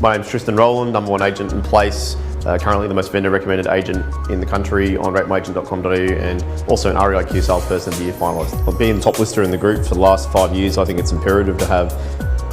My name's Tristan Rowland, number one agent in place. Currently the most vendor recommended agent in the country on ratemyagent.com.au and also an REIQ salesperson of the year finalist. I've been top lister in the group for the last 5 years. I think it's imperative to have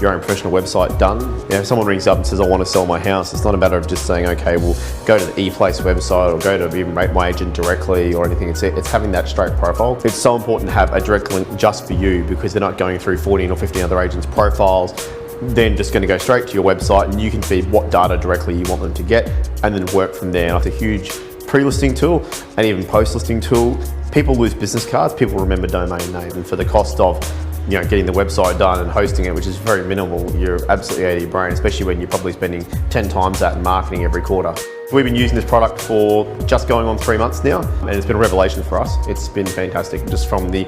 your own professional website done. If someone rings up and says, I want to sell my house, it's not a matter of just saying, okay, we'll go to the ePlace website or go to even Rate My Agent directly or anything. It's having that straight profile. It's so important to have a direct link just for you because they're not going through 14 or 15 other agents' profiles. Then just going to go straight to your website and you can feed what data directly you want them to get and then work from there. And it's a huge pre-listing tool and even post-listing tool. People lose business cards, people remember domain names, and for the cost of getting the website done and hosting it, which is very minimal, you're absolutely out of your brain, especially when you're probably spending 10 times that in marketing every quarter. We've been using this product for just going on 3 months now, and it's been a revelation for us. It's been fantastic, just from the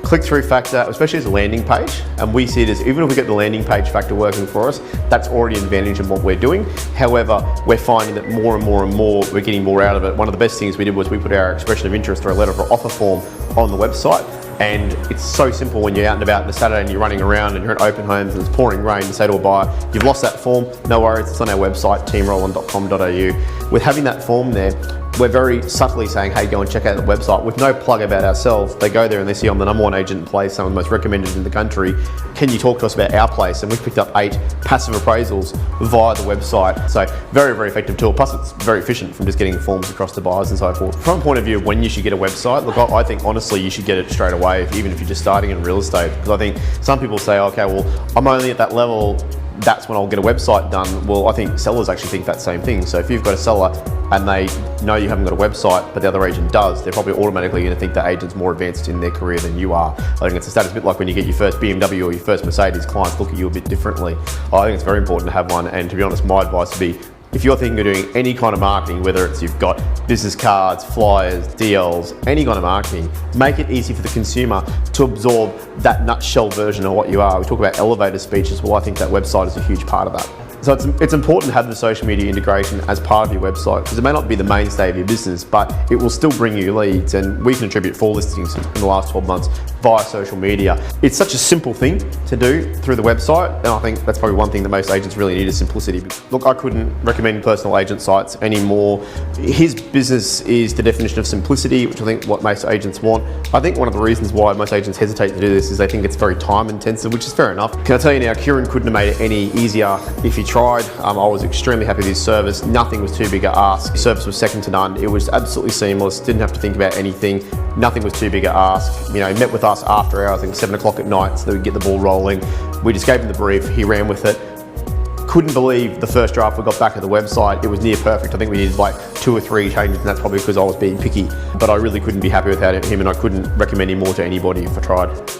click-through factor, especially as a landing page, and we see it as, even if we get the landing page factor working for us, that's already an advantage in what we're doing. However, we're finding that more and more and more, we're getting more out of it. One of the best things we did was we put our expression of interest or a letter of offer form on the website. And it's so simple when you're out and about on a Saturday and you're running around and you're at open homes and it's pouring rain to say to a buyer, you've lost that form, no worries, it's on our website, teamrowland.com.au. With having that form there, we're very subtly saying, hey, go and check out the website with no plug about ourselves. They go there and they see I'm the number one agent in place, some of the most recommended in the country. Can you talk to us about our place? And we've picked up 8 passive appraisals via the website. So very, very effective tool. Plus it's very efficient from just getting forms across to buyers and so forth. From a point of view of when you should get a website, look, I think honestly you should get it straight away, even if you're just starting in real estate. Because I think some people say, okay, well, I'm only at that level, that's when I'll get a website done. Well, I think sellers actually think that same thing. So if you've got a seller and they know you haven't got a website, but the other agent does, they're probably automatically going to think that agent's more advanced in their career than you are. I think it's a status bit like when you get your first BMW or your first Mercedes, clients look at you a bit differently. I think it's very important to have one, and to be honest, my advice would be, if you're thinking of doing any kind of marketing, whether it's you've got business cards, flyers, DLs, any kind of marketing, make it easy for the consumer to absorb that nutshell version of what you are. We talk about elevator speeches. Well, I think that website is a huge part of that. So it's important to have the social media integration as part of your website, because it may not be the mainstay of your business, but it will still bring you leads, and we can attribute 4 listings in the last 12 months via social media. It's such a simple thing to do through the website, and I think that's probably one thing that most agents really need is simplicity. Look, I couldn't recommend personal agent sites anymore. His business is the definition of simplicity, which I think what most agents want. I think one of the reasons why most agents hesitate to do this is they think it's very time intensive, which is fair enough. Can I tell you now, Kieran couldn't have made it any easier if he tried. I was extremely happy with his service. Nothing was too big a ask. Service was second to none. It was absolutely seamless. Didn't have to think about anything. Nothing was too big a ask. He met with us after hours, I think 7 o'clock at night, so that we'd get the ball rolling. We just gave him the brief. He ran with it. Couldn't believe the first draft we got back at the website. It was near perfect. I think we needed like 2 or 3 changes, and that's probably because I was being picky. But I really couldn't be happy without him, and I couldn't recommend him more to anybody if I tried.